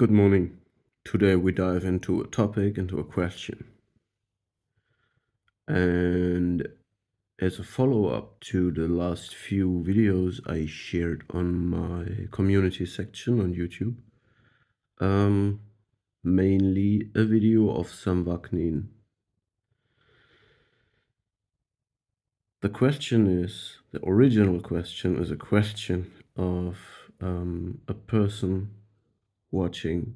Good morning. Today we dive into a topic, into a question. And as a follow-up to the last few videos I shared on my community section on YouTube, mainly a video of Sam Vaknin. The original question is a question of a person watching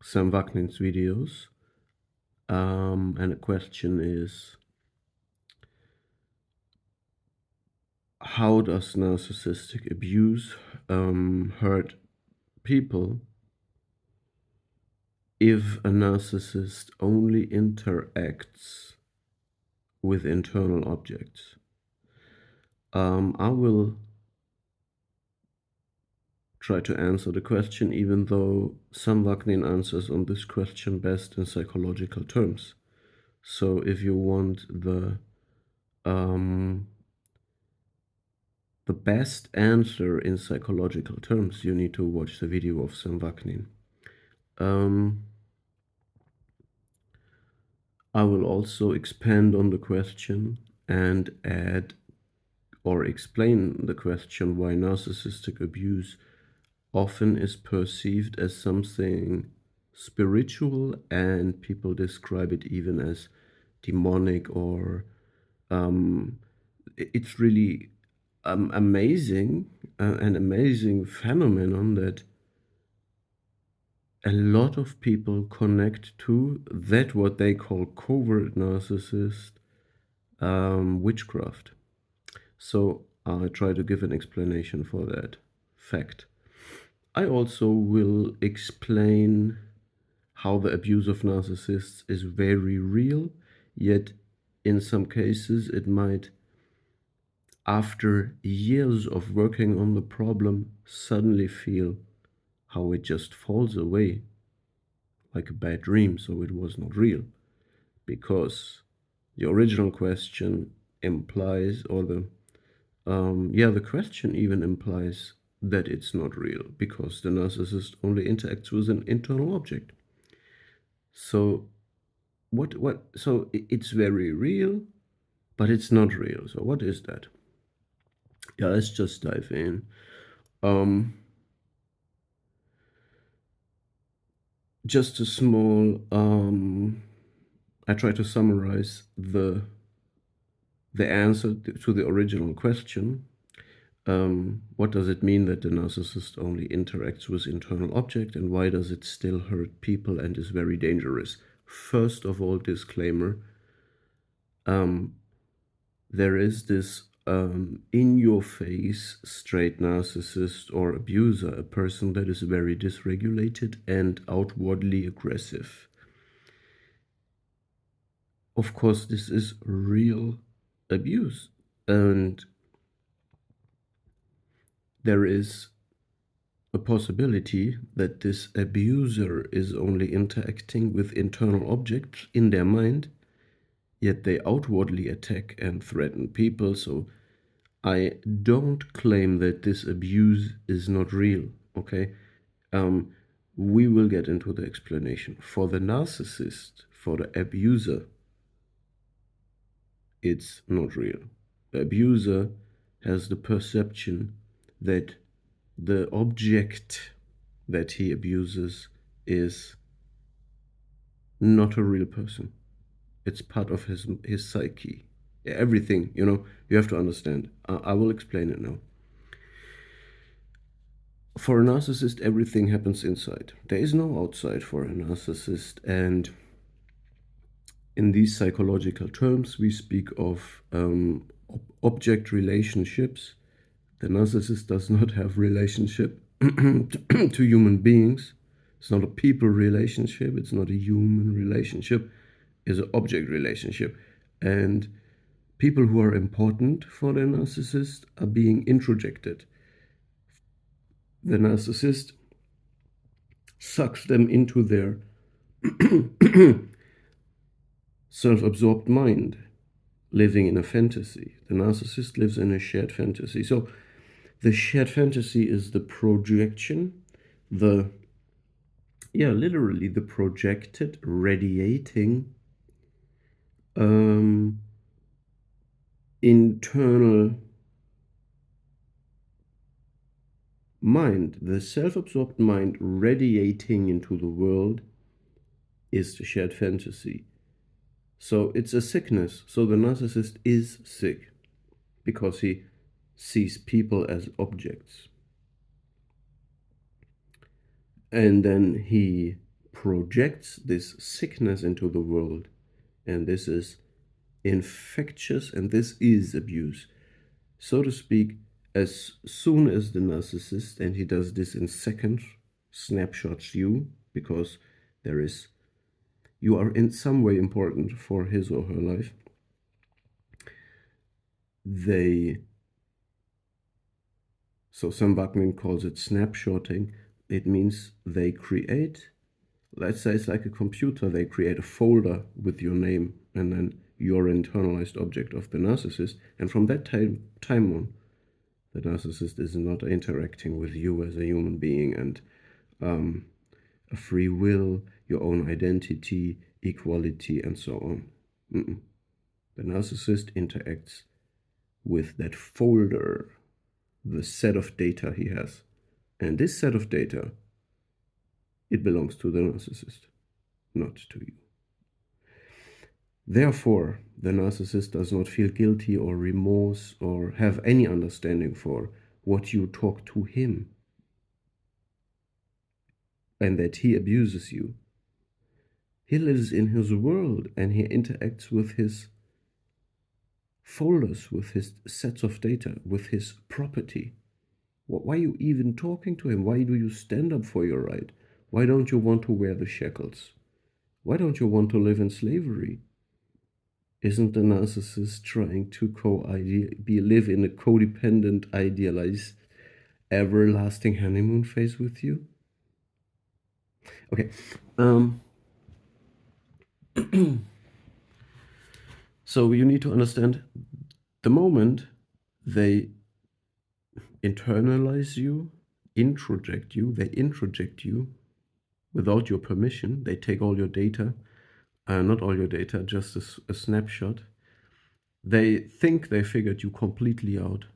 Sam Vaknin's videos. And the question is, how does narcissistic abuse hurt people if a narcissist only interacts with internal objects? I will try to answer the question, even though Sam Vaknin answers on this question best in psychological terms. So if you want the best answer in psychological terms, you need to watch the video of Sam Vaknin. I will also expand on the question and add or explain the question why narcissistic abuse often is perceived as something spiritual, and people describe it even as demonic, or it's really amazing, an amazing phenomenon that a lot of people connect to that, what they call covert narcissist, witchcraft. So I try to give an explanation for that fact. I also will explain how the abuse of narcissists is very real, yet in some cases it might, after years of working on the problem, suddenly feel how it just falls away like a bad dream, so it was not real. Because the original question implies, or the question even implies that it's not real, because the narcissist only interacts with an internal object. So so it's very real, but it's not real. So what is that? Yeah, let's just dive in. Just a small I try to summarize the answer to the original question. What does it mean that the narcissist only interacts with internal object, and why does it still hurt people and is very dangerous? First of all, disclaimer, there is this in-your-face straight narcissist or abuser, a person that is very dysregulated and outwardly aggressive. Of course, this is real abuse, and there is a possibility that this abuser is only interacting with internal objects in their mind, yet they outwardly attack and threaten people. So I don't claim that this abuse is not real, okay? We will get into the explanation. For the narcissist, for the abuser, it's not real. The abuser has the perception that the object that he abuses is not a real person. It's part of his psyche. Everything, you have to understand. I will explain it now. For a narcissist, everything happens inside. There is no outside for a narcissist. And in these psychological terms, we speak of object relationships. The narcissist does not have relationship to human beings. It's not a people relationship. It's not a human relationship. It's an object relationship. And people who are important for the narcissist are being introjected. The narcissist sucks them into their self-absorbed mind, living in a fantasy. The narcissist lives in a shared fantasy. So the shared fantasy is the projection The, yeah, literally the projected radiating um, internal mind, the self-absorbed mind radiating into the world is the shared fantasy. So it's a sickness. So the narcissist is sick because he sees people as objects. And then he projects this sickness into the world. And this is infectious and this is abuse. So to speak, as soon as the narcissist, and he does this in seconds, snapshots you, because there is, you are in some way important for his or her life, they, so some Bachman calls it snapshotting. It means they create, let's say it's like a computer, they create a folder with your name and then your internalized object of the narcissist. And from that time on, the narcissist is not interacting with you as a human being and a free will, your own identity, equality, and so on. The narcissist interacts with that folder, the set of data he has. And this set of data, it belongs to the narcissist, not to you. Therefore, the narcissist does not feel guilty or remorse or have any understanding for what you talk to him and that he abuses you. He lives in his world and he interacts with his folders, with his sets of data, with his property. Why are you even talking to him? Why do you stand up for your right? Why don't you want to wear the shackles? Why don't you want to live in slavery? Isn't the narcissist trying to live in a codependent, idealized, everlasting honeymoon phase with you? Okay. So you need to understand the moment they internalize you, they introject you without your permission. They take all your data, not all your data, just a snapshot. They think they figured you completely out.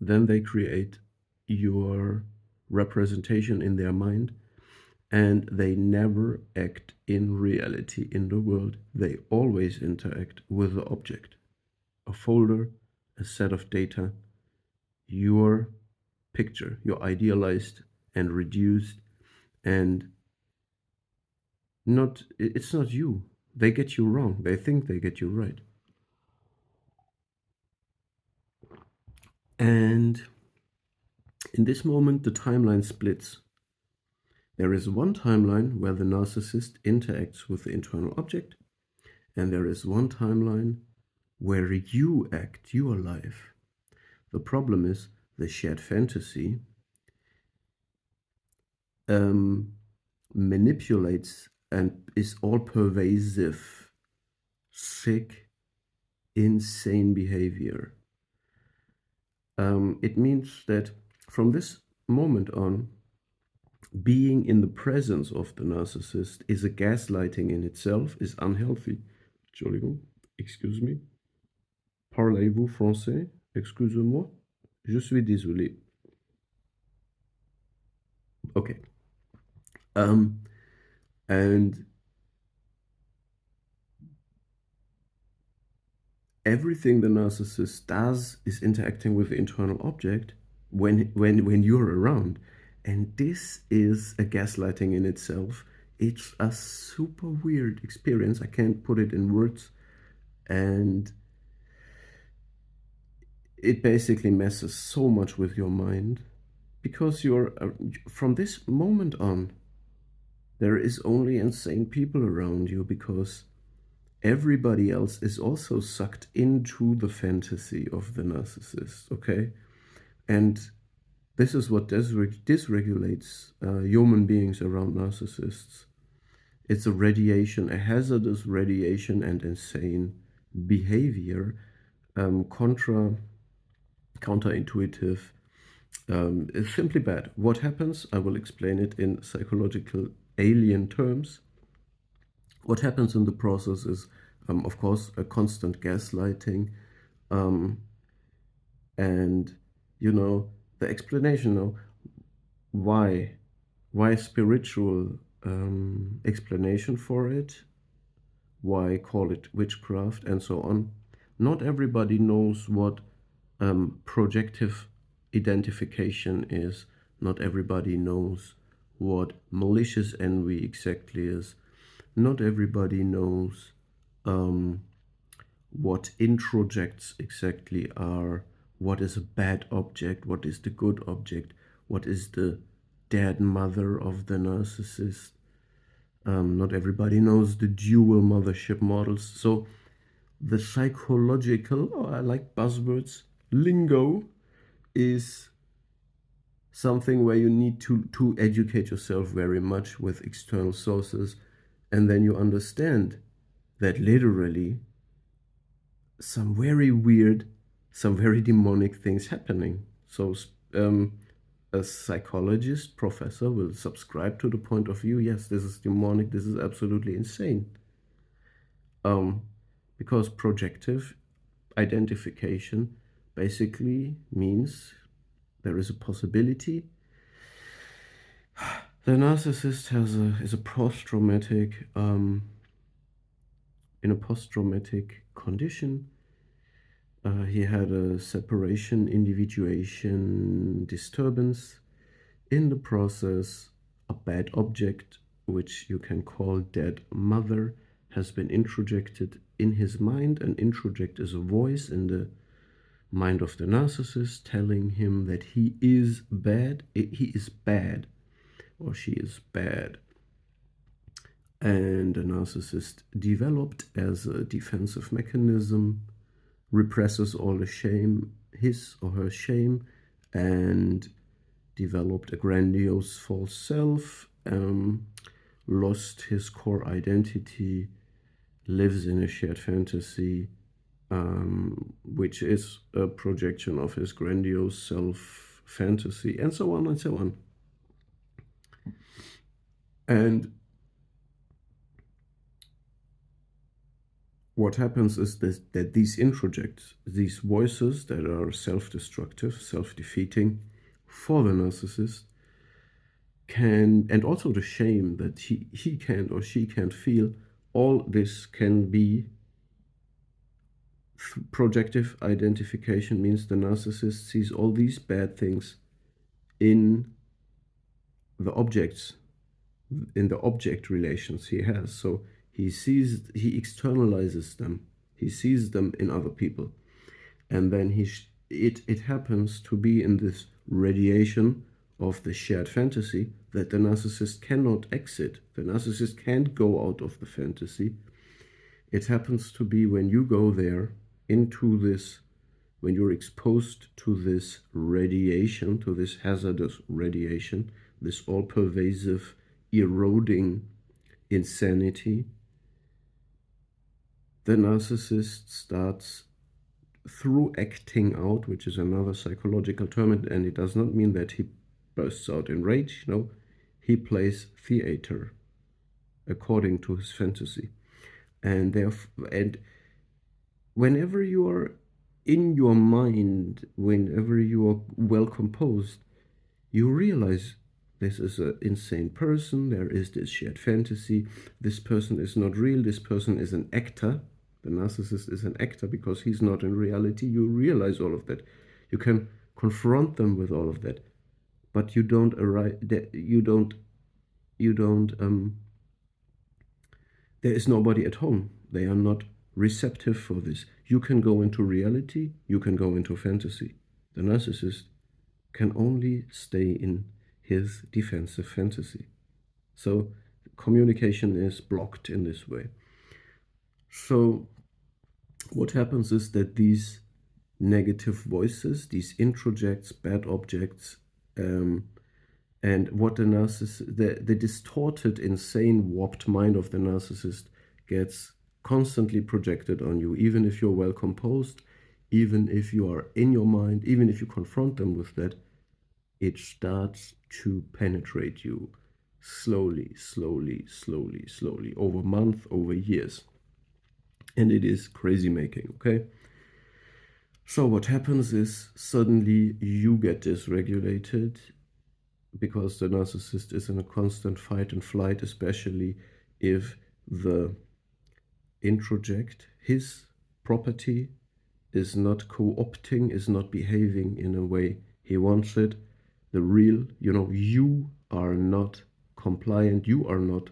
Then they create your representation in their mind, and they never act in reality in the world. They always interact with the object, a folder, a set of data, your picture, your idealized and reduced, and it's not you. They get you wrong. They think they get you right. And in this moment, the timeline splits. There is one timeline where the narcissist interacts with the internal object, and there is one timeline where you act, you are alive. The problem is the shared fantasy manipulates and is all pervasive, sick, insane behavior. It means that from this moment on, being in the presence of the narcissist is a gaslighting in itself, is unhealthy. Entschuldigung, excuse me. Parlez-vous français? Excusez-moi. Je suis désolé. Okay. And everything the narcissist does is interacting with the internal object when you're around. And this is a gaslighting in itself. It's a super weird experience. I can't put it in words. And it basically messes so much with your mind because you're from this moment on, there is only insane people around you because everybody else is also sucked into the fantasy of the narcissist, okay? And this is what dysregulates human beings around narcissists. It's a radiation, a hazardous radiation and insane behavior, counterintuitive, It's simply bad. What happens? I will explain it in psychological alien terms. What happens in the process is, of course, a constant gaslighting, um, and the explanation now why spiritual explanation for it, why call it witchcraft, and so on. Not everybody knows what projective identification is. Not everybody knows what malicious envy exactly is. Not everybody knows what introjects exactly are, what is a bad object, what is the good object, what is the dead mother of the narcissist. Not everybody knows the dual mothership models. So the psychological, I like buzzwords, lingo is something where you need to educate yourself very much with external sources, and then you understand that literally some very weird, some very demonic things happening. So a psychologist professor will subscribe to the point of view, yes, this is demonic, this is absolutely insane. Because projective identification basically means there is a possibility the narcissist is a post-traumatic in a post-traumatic condition. He had a separation individuation disturbance. In the process, a bad object, which you can call dead mother, has been introjected in his mind. An introject is a voice in the mind of the narcissist telling him that he is bad, or she is bad. And the narcissist developed as a defensive mechanism, represses all the shame, his or her shame, and developed a grandiose false self, lost his core identity, lives in a shared fantasy, which is a projection of his grandiose self fantasy, and so on and so on. And what happens is that these introjects, these voices that are self-destructive, self-defeating for the narcissist, can, and also the shame that he can or she can't feel, all this can be projective identification. Means the narcissist sees all these bad things in the objects, in the object relations he has. So he externalizes them, he sees them in other people, and then it happens to be in this radiation of the shared fantasy that the narcissist cannot exit. The narcissist can't go out of the fantasy. It happens to be when you go there into this, when you're exposed to this radiation, to this hazardous radiation, this all-pervasive, eroding insanity, the narcissist starts, through acting out, which is another psychological term, and it does not mean that he bursts out in rage. No, he plays theater according to his fantasy, and whenever you are in your mind, whenever you are well composed, you realize this is an insane person, there is this shared fantasy, this person is not real, this person is an actor. The narcissist is an actor because he's not in reality. You realize all of that. You can confront them with all of that, but you don't arrive. There is nobody at home. They are not receptive for this. You can go into reality. You can go into fantasy. The narcissist can only stay in his defensive fantasy. So communication is blocked in this way. So what happens is that these negative voices, these introjects, bad objects, and what the narcissist, the distorted, insane, warped mind of the narcissist gets constantly projected on you, even if you're well composed, even if you are in your mind, even if you confront them with that, it starts to penetrate you slowly, slowly, slowly, slowly, over months, over years. And it is crazy making, okay? So what happens is suddenly you get dysregulated because the narcissist is in a constant fight and flight, especially if the introject, his property, is not co-opting, is not behaving in a way he wants it. The real, you are not compliant, you are not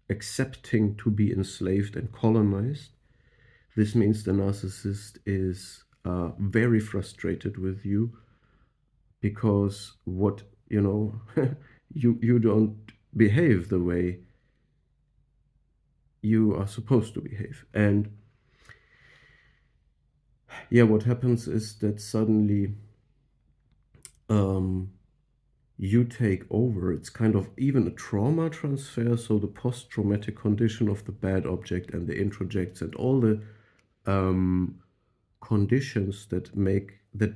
accepting to be enslaved and colonized. This means the narcissist is very frustrated with you because you don't behave the way you are supposed to behave. And yeah, what happens is that suddenly you take over. It's kind of even a trauma transfer. So the post-traumatic condition of the bad object and the introjects and all the conditions that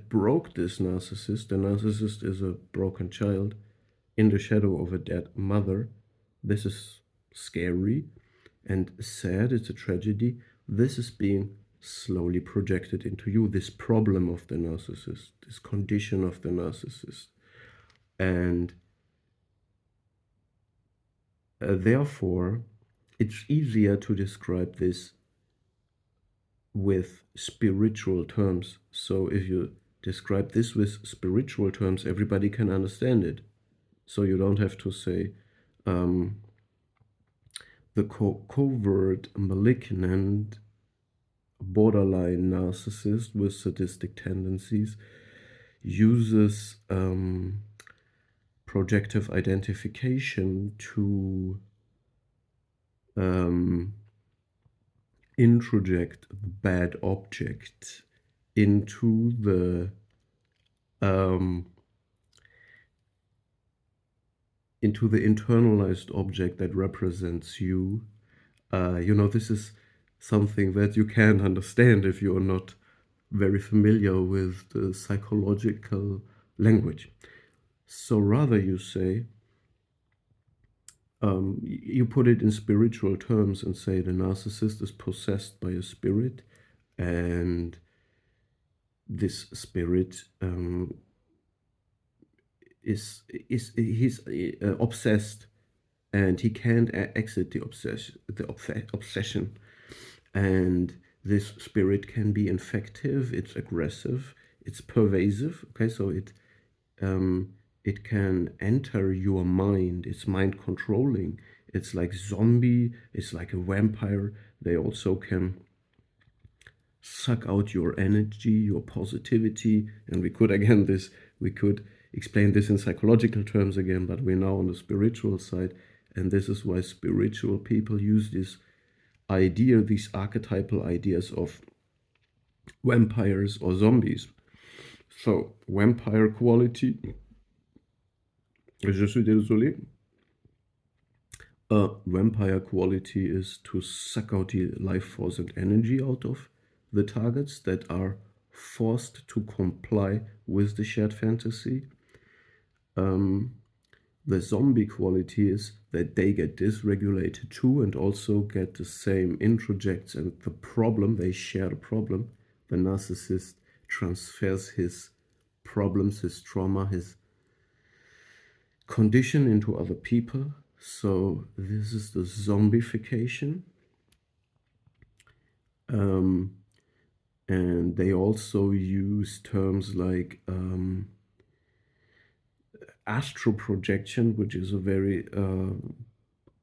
broke this narcissist. The narcissist is a broken child in the shadow of a dead mother. This is scary and sad. It's a tragedy. This is being slowly projected into you, this problem of the narcissist, this condition of the narcissist. And therefore, it's easier to describe this with spiritual terms. So if you describe this with spiritual terms, everybody can understand it. So you don't have to say the covert, malignant, borderline narcissist with sadistic tendencies uses projective identification to introject the bad object into the internalized object that represents you. This is something that you can't understand if you're not very familiar with the psychological language. So rather you say, you put it in spiritual terms and say the narcissist is possessed by a spirit, and this spirit he's obsessed, and he can't exit the obsession. And this spirit can be infective, it's aggressive, it's pervasive. Okay, so it can enter your mind, it's mind controlling, it's like zombie, it's like a vampire. They also can suck out your energy, your positivity. And we could explain this in psychological terms again, but we're now on the spiritual side. And this is why spiritual people use this idea, these archetypal ideas of vampires or zombies. So vampire quality, je suis désolé. Vampire quality is to suck out the life force and energy out of the targets that are forced to comply with the shared fantasy. The zombie quality is that they get dysregulated too and also get the same introjects and the problem, they share the problem. The narcissist transfers his problems, his trauma, his condition into other people. So this is the zombification. And they also use terms like astral projection, which is a very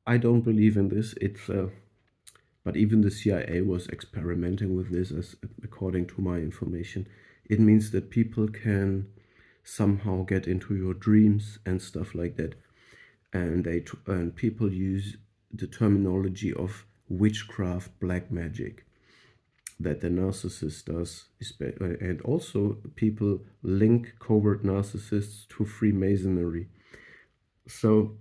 I don't believe in this. But even the CIA was experimenting with this, as according to my information. It means that people can somehow get into your dreams and stuff like that, and people use the terminology of witchcraft, black magic, that the narcissist does, and also people link covert narcissists to Freemasonry. So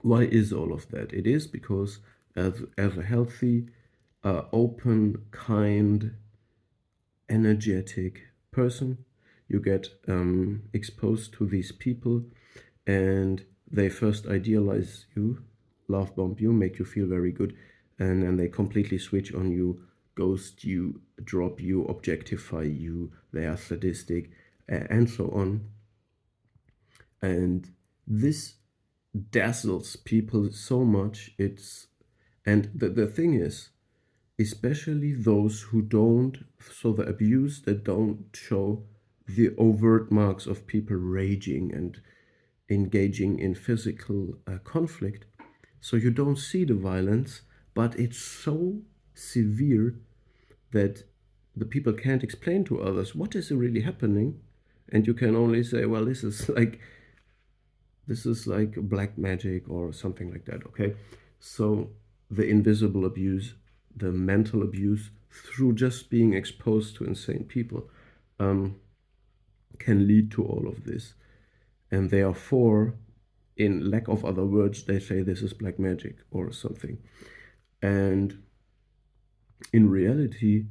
why is all of that? It is because as a healthy, open, kind, energetic person, You get exposed to these people, and they first idealize you, love bomb you, make you feel very good, and then they completely switch on you, ghost you, drop you, objectify you, they are sadistic, and so on. And this dazzles people so much. And the thing is, especially those who don't, so the abuse that don't show the overt marks of people raging and engaging in physical conflict. So you don't see the violence, but it's so severe that the people can't explain to others what is really happening. And you can only say, well, this is like black magic or something like that, okay? So the invisible abuse, the mental abuse through just being exposed to insane people can lead to all of this. And therefore, in lack of other words, they say this is black magic or something. And in reality,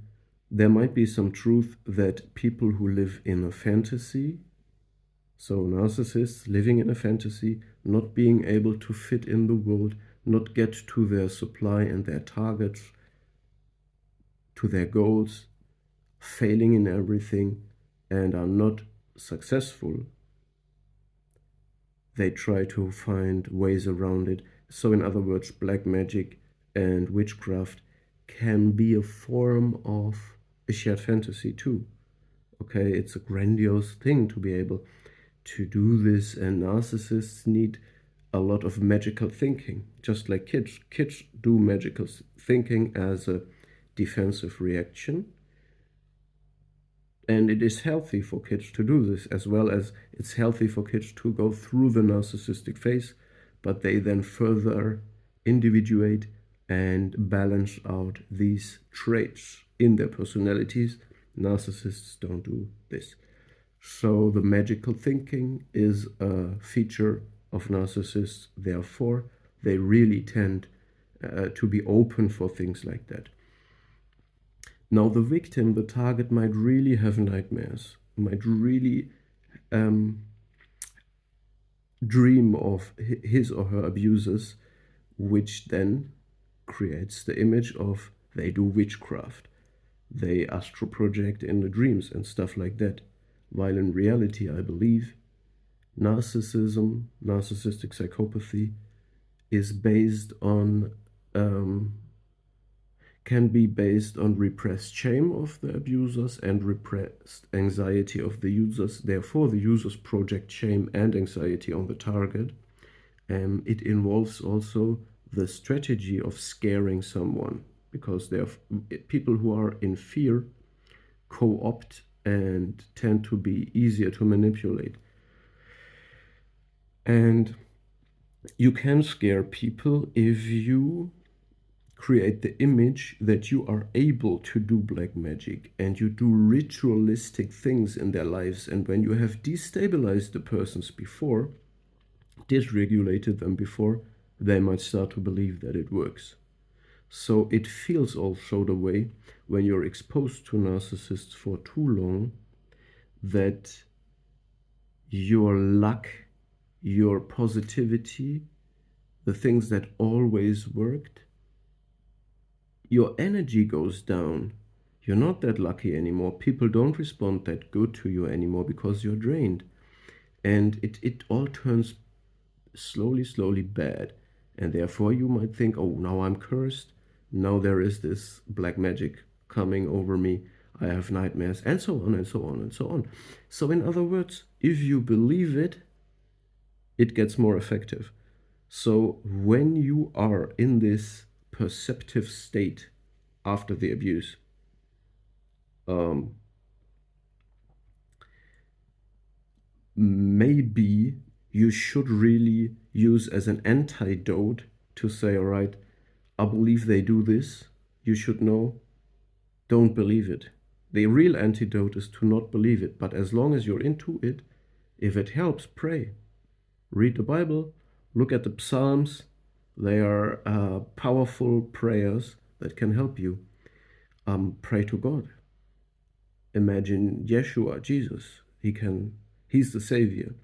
there might be some truth that people who live in a fantasy, so narcissists living in a fantasy, not being able to fit in the world, not get to their supply and their targets, to their goals, failing in everything, and are not successful, they try to find ways around it. So in other words, black magic and witchcraft can be a form of a shared fantasy too. Okay, it's a grandiose thing to be able to do this, and narcissists need a lot of magical thinking, just like kids. Kids do magical thinking as a defensive reaction. And it is healthy for kids to do this, as well as it's healthy for kids to go through the narcissistic phase, but they then further individuate and balance out these traits in their personalities. Narcissists don't do this. So the magical thinking is a feature of narcissists. Therefore, they really tend to be open for things like that. Now, the victim, the target, might really have nightmares, might really dream of his or her abusers, which then creates the image of they do witchcraft, they astral project in the dreams and stuff like that. While in reality, I believe narcissism, narcissistic psychopathy, is based on can be based on repressed shame of the abusers and repressed anxiety of the users. Therefore, the users project shame and anxiety on the target. It involves also the strategy of scaring someone, because there are people who are in fear co-opt and tend to be easier to manipulate. And you can scare people if you create the image that you are able to do black magic and you do ritualistic things in their lives. And when you have destabilized the persons before, dysregulated them before, they might start to believe that it works. So it feels also the way when you're exposed to narcissists for too long that your luck, your positivity, the things that always worked, your energy goes down. You're not that lucky anymore. People don't respond that good to you anymore because you're drained. And it all turns slowly bad. And therefore you might think, oh, now I'm cursed. Now there is this black magic coming over me. I have nightmares, and so on and so on and so on. So in other words, if you believe it, it gets more effective. So when you are in this perceptive state after the abuse, maybe you should really use as an antidote to say, all right, I believe they do this. You should know, don't believe it. The real antidote is to not believe it. But as long as you're into it, if it helps, pray. Read the Bible, look at the Psalms. They are powerful prayers that can help you. Pray to God. Imagine Yeshua, Jesus. He's the savior.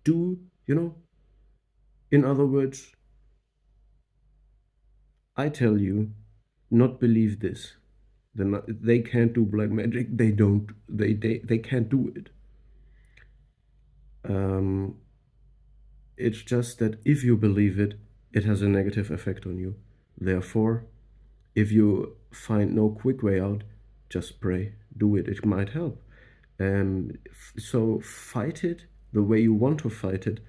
Do, in other words, I tell you, not believe this. They can't do black magic. They can't do it. It's just that if you believe it, it has a negative effect on you. Therefore, if you find no quick way out, just pray. Do it. It might help. So fight it the way you want to fight it,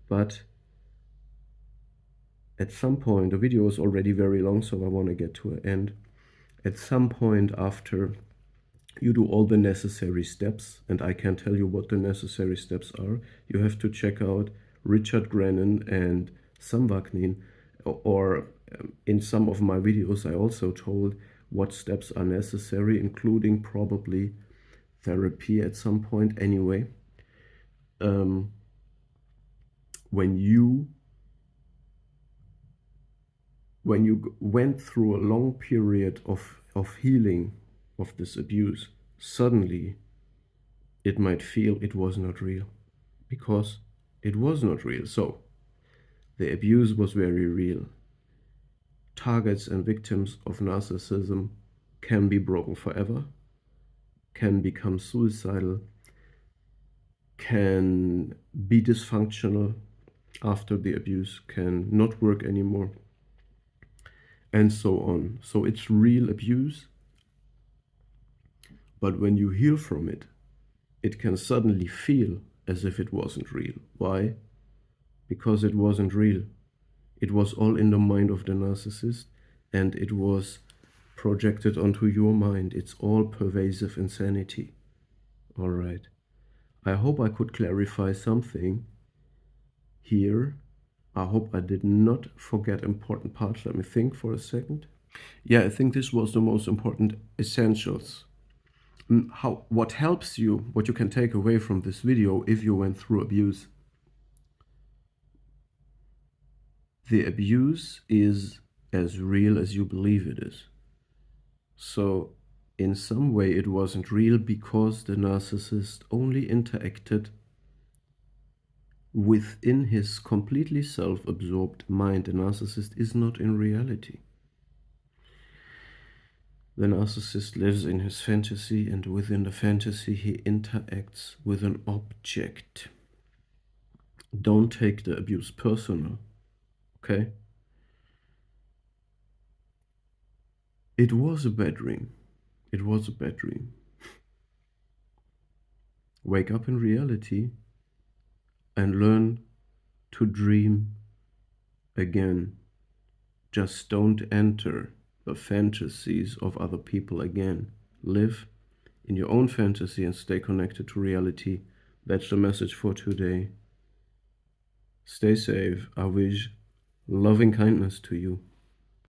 but at some point, the video is already very long, so I want to get to an end. At some point after you do all the necessary steps, and I can tell you what the necessary steps are, you have to check out Richard Grennan and Sam Vaknin, or in some of my videos I also told what steps are necessary, including probably therapy at some point anyway. When you went through a long period of healing of this abuse, suddenly it might feel it was not real, because it was not real. So the abuse was very real. Targets and victims of narcissism can be broken forever, can become suicidal, can be dysfunctional after the abuse, can not work anymore, and so on. So it's real abuse, but when you heal from it, it can suddenly feel as if it wasn't real. Why? Because it wasn't real. It was all in the mind of the narcissist, and it was projected onto your mind. It's all pervasive insanity. All right. I hope I could clarify something here. I hope I did not forget important parts. Let me think for a second. Yeah, I think this was the most important essentials. What helps you, what you can take away from this video if you went through abuse. The abuse is as real as you believe it is. So in some way it wasn't real because the narcissist only interacted within his completely self-absorbed mind. The narcissist is not in reality. The narcissist lives in his fantasy, and within the fantasy he interacts with an object. Don't take the abuse personal, okay? It was a bad dream. It was a bad dream. Wake up in reality and learn to dream again. Just don't enter the fantasies of other people again. Live in your own fantasy and stay connected to reality. That's the message for today. Stay safe. I wish loving kindness to you.